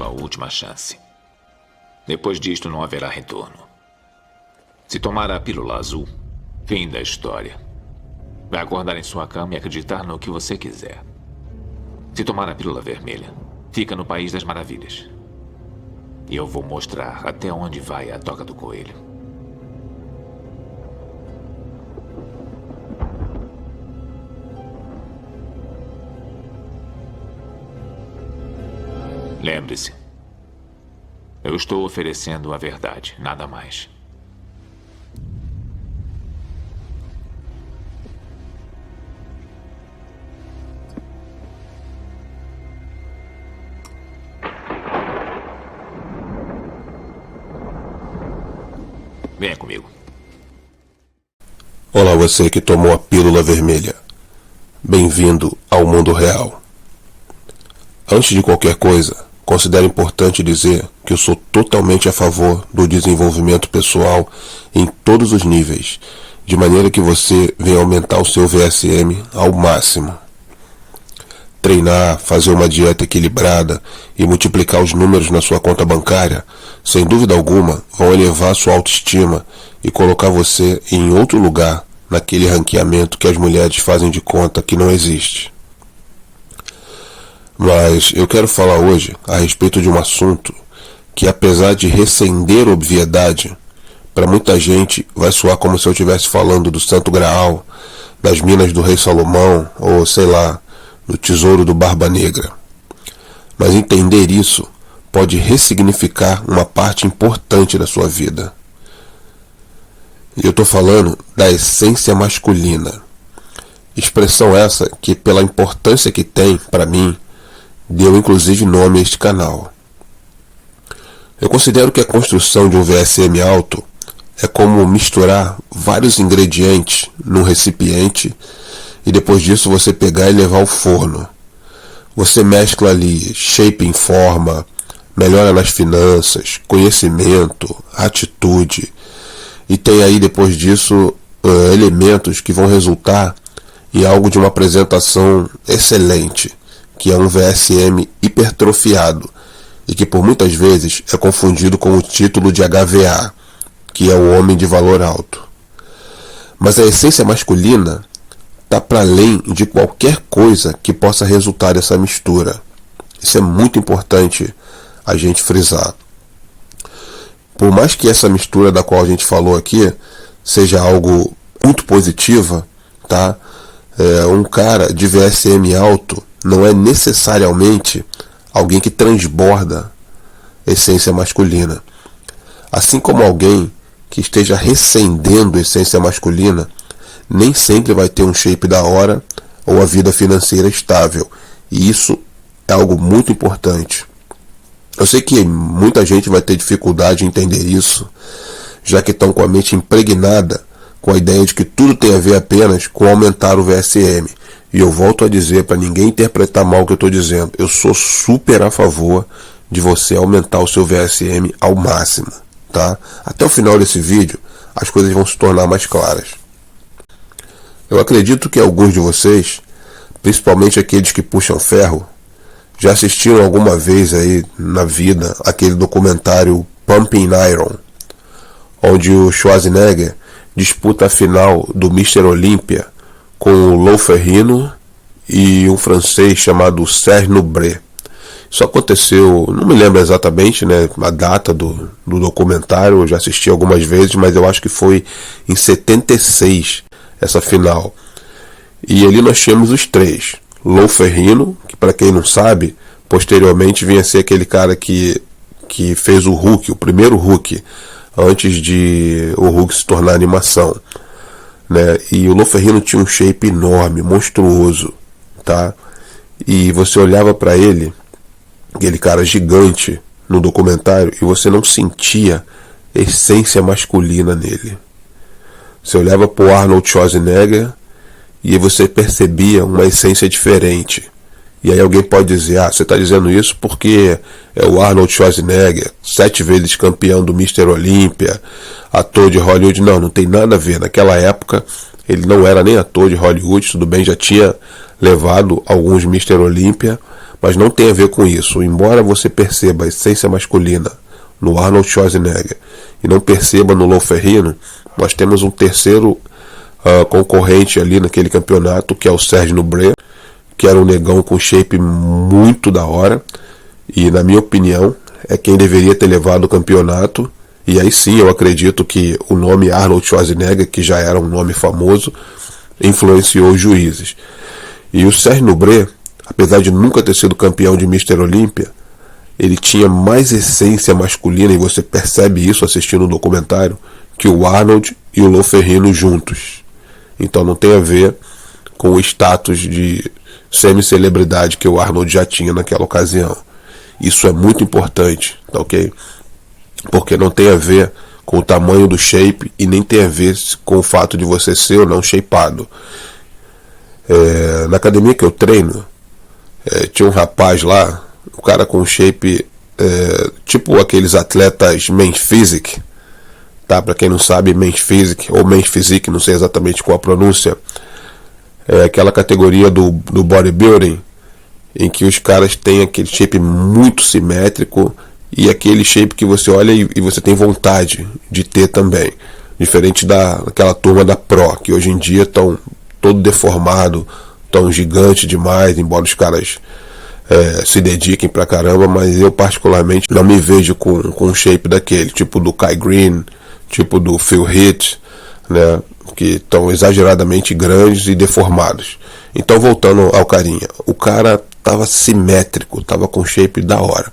última chance. Depois disto não haverá retorno. Se tomar a pílula azul, fim da história. Vai acordar em sua cama e acreditar no que você quiser. Se tomar a pílula vermelha, fica no País das Maravilhas. E eu vou mostrar até onde vai a toca do coelho. Lembre-se, eu estou oferecendo a verdade, nada mais. Venha comigo. Olá, você que tomou a pílula vermelha. Bem-vindo ao mundo real. Antes de qualquer coisa, considero importante dizer que eu sou totalmente a favor do desenvolvimento pessoal em todos os níveis, de maneira que você venha aumentar o seu VSM ao máximo. Treinar, fazer uma dieta equilibrada e multiplicar os números na sua conta bancária, sem dúvida alguma, vão elevar sua autoestima e colocar você em outro lugar naquele ranqueamento que as mulheres fazem de conta que não existe. Mas eu quero falar hoje a respeito de um assunto que, apesar de recender obviedade, para muita gente vai soar como se eu estivesse falando do Santo Graal, das minas do Rei Salomão ou, sei lá, do tesouro do Barba Negra. Mas entender isso pode ressignificar uma parte importante da sua vida. E eu estou falando da essência masculina. Expressão essa que, pela importância que tem para mim, deu inclusive nome a este canal. Eu considero que a construção de um VSM alto é como misturar vários ingredientes num recipiente e depois disso você pegar e levar ao forno. Você mescla ali shape em forma, melhora nas finanças, conhecimento, atitude, e tem aí depois disso elementos que vão resultar em algo de uma apresentação excelente, que é um VSM hipertrofiado e que por muitas vezes é confundido com o título de HVA, que é o homem de valor alto. Mas a essência masculina está para além de qualquer coisa que possa resultar dessa mistura. Isso é muito importante a gente frisar. Por mais que essa mistura da qual a gente falou aqui seja algo muito positiva, tá? Um cara de VSM alto não é necessariamente alguém que transborda essência masculina. Assim como alguém que esteja recendendo essência masculina nem sempre vai ter um shape da hora ou a vida financeira estável. E isso é algo muito importante. Eu sei que muita gente vai ter dificuldade em entender isso, já que estão com a mente impregnada com a ideia de que tudo tem a ver apenas com aumentar o VSM. E eu volto a dizer, para ninguém interpretar mal o que eu estou dizendo, eu sou super a favor de você aumentar o seu VSM ao máximo, tá? Até o final desse vídeo, as coisas vão se tornar mais claras. Eu acredito que alguns de vocês, principalmente aqueles que puxam ferro, já assistiram alguma vez aí na vida aquele documentário Pumping Iron, onde o Schwarzenegger disputa a final do Mr. Olympia com o Lou Ferrigno e um francês chamado Serge Nubret. Isso aconteceu, não me lembro exatamente, né, a data do documentário, eu já assisti algumas vezes, mas eu acho que foi em 76 essa final. E ali nós tínhamos os três. Lou Ferrigno, que para quem não sabe, posteriormente vinha a ser aquele cara que fez o Hulk, o primeiro Hulk, antes de o Hulk se tornar animação, né? E o Lou Ferrigno tinha um shape enorme, monstruoso, tá? E você olhava para ele, aquele cara gigante no documentário, e você não sentia essência masculina nele. Você olhava para o Arnold Schwarzenegger e você percebia uma essência diferente. E aí alguém pode dizer, você está dizendo isso porque é o Arnold Schwarzenegger, 7 vezes campeão do Mr. Olympia, ator de Hollywood. Não tem nada a ver. Naquela época ele não era nem ator de Hollywood, tudo bem, já tinha levado alguns Mr. Olympia, Mas não tem a ver com isso. Embora você perceba a essência masculina no Arnold Schwarzenegger e não perceba no Lou Ferrigno, nós temos um terceiro concorrente ali naquele campeonato, que é o Serge Nubret, que era um negão com shape muito da hora, e na minha opinião é quem deveria ter levado o campeonato. E aí sim eu acredito que o nome Arnold Schwarzenegger, que já era um nome famoso, influenciou os juízes. E o Serge Nubret, apesar de nunca ter sido campeão de Mr. Olímpia, ele tinha mais essência masculina, e você percebe isso assistindo o documentário, que o Arnold e o Lou Ferrigno juntos. Então não tem a ver com o status de semi-celebridade que o Arnold já tinha naquela ocasião. Isso é muito importante, tá ok? Porque não tem a ver com o tamanho do shape e nem tem a ver com o fato de você ser ou não shapeado. Na academia que eu treino, tinha um rapaz lá, o cara com shape tipo aqueles atletas Men's Physique, tá? Para quem não sabe, Men's Physique ou Men's Physique, não sei exatamente qual a pronúncia, é aquela categoria do bodybuilding em que os caras têm aquele shape muito simétrico e aquele shape que você olha e você tem vontade de ter também, diferente daquela turma da Pro, que hoje em dia estão todo deformado, tão gigante demais, embora os caras se dediquem pra caramba, mas eu particularmente não me vejo com um shape daquele, tipo do Kai Greene, tipo do Phil Heath, né, que estão exageradamente grandes e deformados. Então, voltando ao carinha, o cara tava simétrico, tava com shape da hora,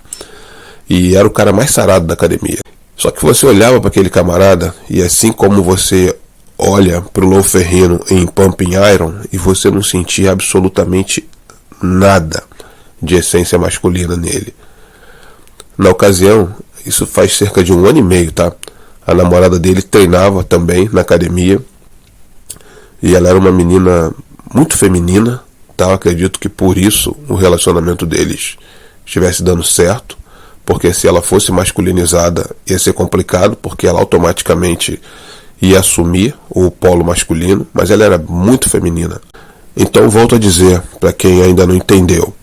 e era o cara mais sarado da academia. Só que você olhava para aquele camarada, e assim como você olha pro Lou Ferrigno em Pumping Iron, e você não sentia absolutamente nada de essência masculina nele. Na ocasião, isso faz cerca de 1 ano e meio, tá? A namorada dele treinava também na academia, e ela era uma menina muito feminina, tá? Eu acredito que por isso o relacionamento deles estivesse dando certo, porque se ela fosse masculinizada ia ser complicado, porque ela automaticamente ia assumir o polo masculino, mas ela era muito feminina. Então volto a dizer, para quem ainda não entendeu,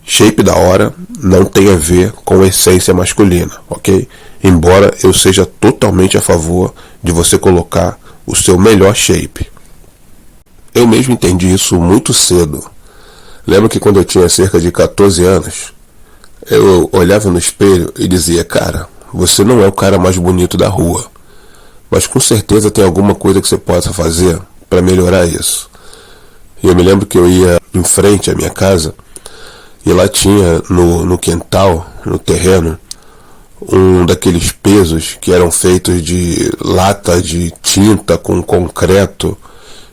shape da hora não tem a ver com essência masculina, ok? Embora eu seja totalmente a favor de você colocar o seu melhor shape. Eu mesmo entendi isso muito cedo. Lembro que quando eu tinha cerca de 14 anos, eu olhava no espelho e dizia: cara, você não é o cara mais bonito da rua, mas com certeza tem alguma coisa que você possa fazer para melhorar isso. E eu me lembro que eu ia em frente à minha casa, e lá tinha no quintal, no terreno, um daqueles pesos que eram feitos de lata de tinta com concreto,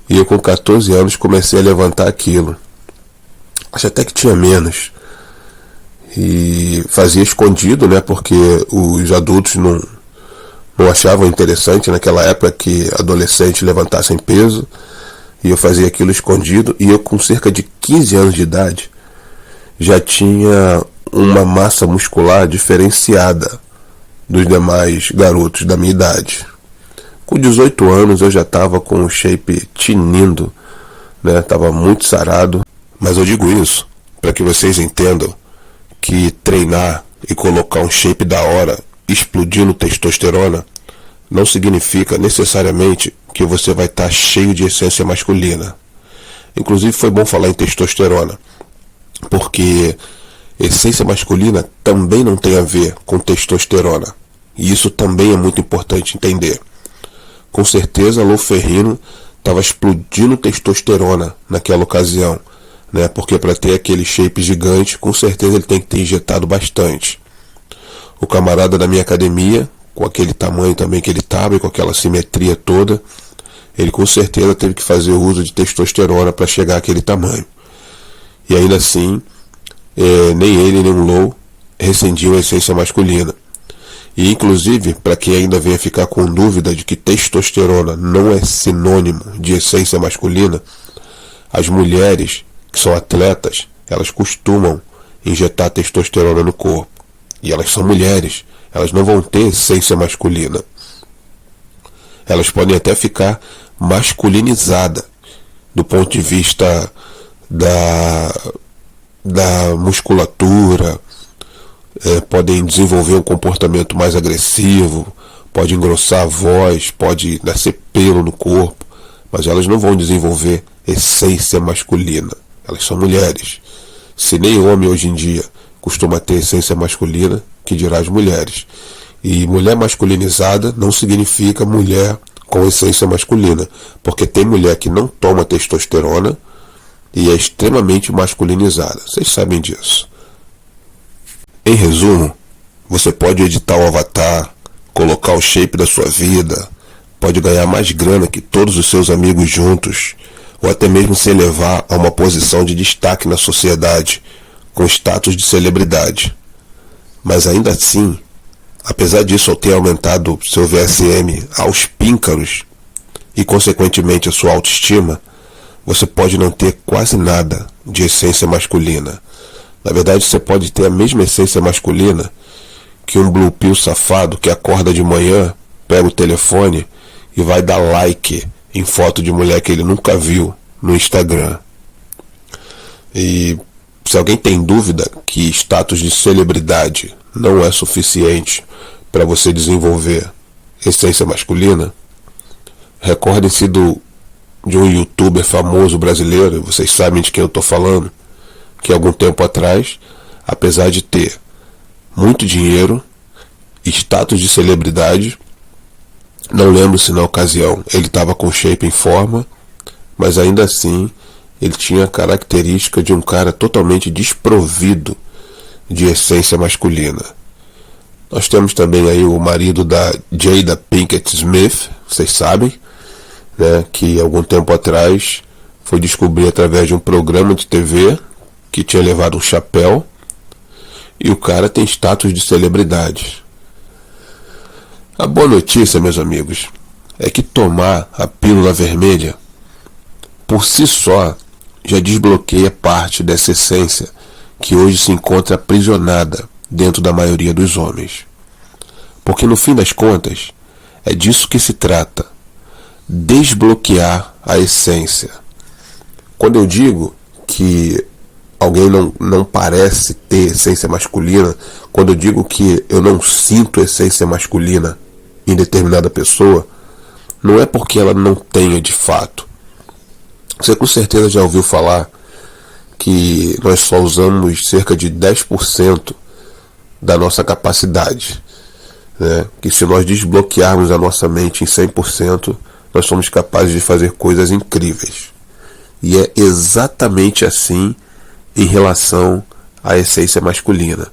e eu com 14 anos comecei a levantar aquilo. Acho até que tinha menos, e fazia escondido, né, porque os adultos não achavam interessante naquela época que adolescentes levantassem peso, e eu fazia aquilo escondido, e eu com cerca de 15 anos de idade já tinha uma massa muscular diferenciada dos demais garotos da minha idade. Com 18 anos eu já estava com o shape tinindo, né? Estava muito sarado. Mas eu digo isso para que vocês entendam que treinar e colocar um shape da hora, explodindo testosterona, não significa necessariamente que você vai estar cheio de essência masculina. Inclusive foi bom falar em testosterona, porque essência masculina também não tem a ver com testosterona, e isso também é muito importante entender. Com certeza Lou Ferrigno estava explodindo testosterona naquela ocasião, né? Porque para ter aquele shape gigante, com certeza ele tem que ter injetado bastante. O camarada da minha academia, com aquele tamanho também que ele estava e com aquela simetria toda, ele com certeza teve que fazer o uso de testosterona para chegar àquele tamanho. E ainda assim, nem ele nem o Lou rescindiu a essência masculina. E inclusive, para quem ainda venha ficar com dúvida de que testosterona não é sinônimo de essência masculina, as mulheres que são atletas, elas costumam injetar testosterona no corpo. E elas são mulheres, elas não vão ter essência masculina. Elas podem até ficar masculinizadas do ponto de vista da musculatura, podem desenvolver um comportamento mais agressivo, pode engrossar a voz, pode nascer pelo no corpo, mas elas não vão desenvolver essência masculina. Elas são mulheres. Se nem homem hoje em dia costuma ter essência masculina, que dirá as mulheres. E mulher masculinizada não significa mulher com essência masculina, porque tem mulher que não toma testosterona e é extremamente masculinizada. Vocês sabem disso. Em resumo, você pode editar o avatar, colocar o shape da sua vida, pode ganhar mais grana que todos os seus amigos juntos, ou até mesmo se elevar a uma posição de destaque na sociedade, com status de celebridade. Mas ainda assim, apesar disso ter aumentado seu VSM aos píncaros e consequentemente a sua autoestima, você pode não ter quase nada de essência masculina. Na verdade, você pode ter a mesma essência masculina que um blue pill safado que acorda de manhã, pega o telefone e vai dar like em foto de mulher que ele nunca viu no Instagram. E se alguém tem dúvida que status de celebridade não é suficiente para você desenvolver essência masculina, recordem-se de um youtuber famoso brasileiro, vocês sabem de quem eu estou falando, que algum tempo atrás, apesar de ter muito dinheiro, status de celebridade, não lembro se na ocasião ele estava com shape em forma, mas ainda assim ele tinha a característica de um cara totalmente desprovido de essência masculina. Nós temos também aí o marido da Jada Pinkett Smith, vocês sabem, né, que algum tempo atrás foi descobrir através de um programa de TV que tinha levado um chapéu, e o cara tem status de celebridade. A boa notícia, meus amigos, é que tomar a pílula vermelha por si só já desbloqueia parte dessa essência que hoje se encontra aprisionada dentro da maioria dos homens. Porque no fim das contas, é disso que se trata: desbloquear a essência. Quando eu digo que alguém não parece ter essência masculina, quando eu digo que eu não sinto essência masculina em determinada pessoa, não é porque ela não tenha de fato. Você com certeza já ouviu falar que nós só usamos cerca de 10% da nossa capacidade, né? Que se nós desbloquearmos a nossa mente em 100%, nós somos capazes de fazer coisas incríveis. E é exatamente assim em relação à essência masculina.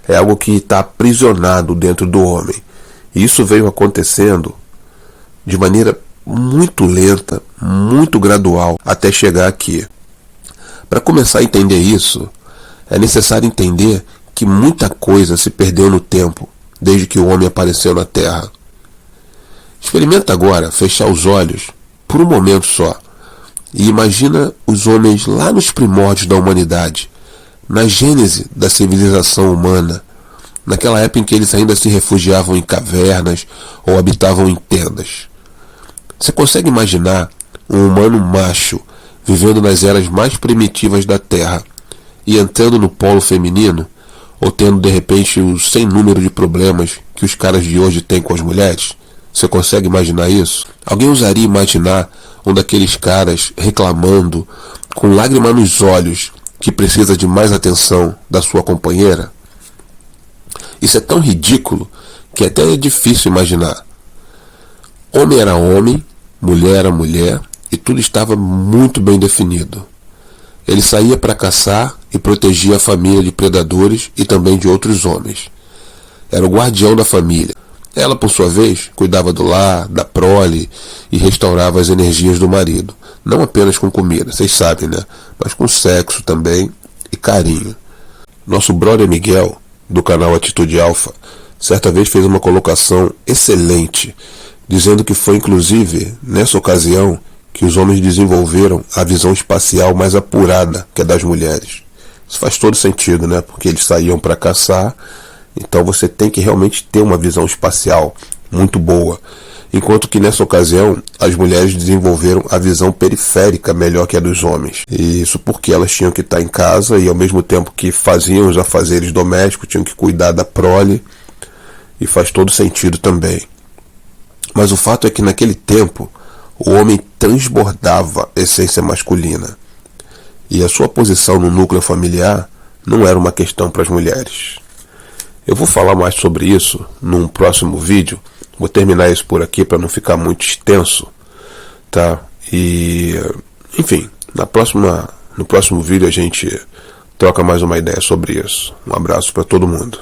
É algo que está aprisionado dentro do homem. E isso veio acontecendo de maneira muito lenta, muito gradual, até chegar aqui. Para começar a entender isso, é necessário entender que muita coisa se perdeu no tempo, desde que o homem apareceu na Terra. Experimenta agora fechar os olhos por um momento só e imagina os homens lá nos primórdios da humanidade, na gênese da civilização humana, naquela época em que eles ainda se refugiavam em cavernas ou habitavam em tendas. Você consegue imaginar um humano macho vivendo nas eras mais primitivas da Terra e entrando no polo feminino, ou tendo de repente o sem número de problemas que os caras de hoje têm com as mulheres? Você consegue imaginar isso? Alguém ousaria imaginar um daqueles caras reclamando, com lágrima nos olhos, que precisa de mais atenção da sua companheira? Isso é tão ridículo que até é difícil imaginar. Homem era homem, mulher era mulher, e tudo estava muito bem definido. Ele saía para caçar e protegia a família de predadores e também de outros homens. Era o guardião da família. Ela, por sua vez, cuidava do lar, da prole e restaurava as energias do marido. Não apenas com comida, vocês sabem, né? Mas com sexo também e carinho. Nosso brother Miguel, do canal Atitude Alpha, certa vez fez uma colocação excelente, dizendo que foi inclusive nessa ocasião que os homens desenvolveram a visão espacial mais apurada que a das mulheres. Isso faz todo sentido, né? Porque eles saíam para caçar, então você tem que realmente ter uma visão espacial muito boa. enquanto que nessa ocasião as mulheres desenvolveram a visão periférica melhor que a dos homens. E isso porque elas tinham que estar em casa e ao mesmo tempo que faziam os afazeres domésticos, tinham que cuidar da prole, e faz todo sentido também. Mas o fato é que naquele tempo o homem transbordava essência masculina, e a sua posição no núcleo familiar não era uma questão para as mulheres. Eu vou falar mais sobre isso num próximo vídeo. Vou terminar isso por aqui para não ficar muito extenso, tá? E, enfim, no próximo vídeo a gente troca mais uma ideia sobre isso. Um abraço para todo mundo.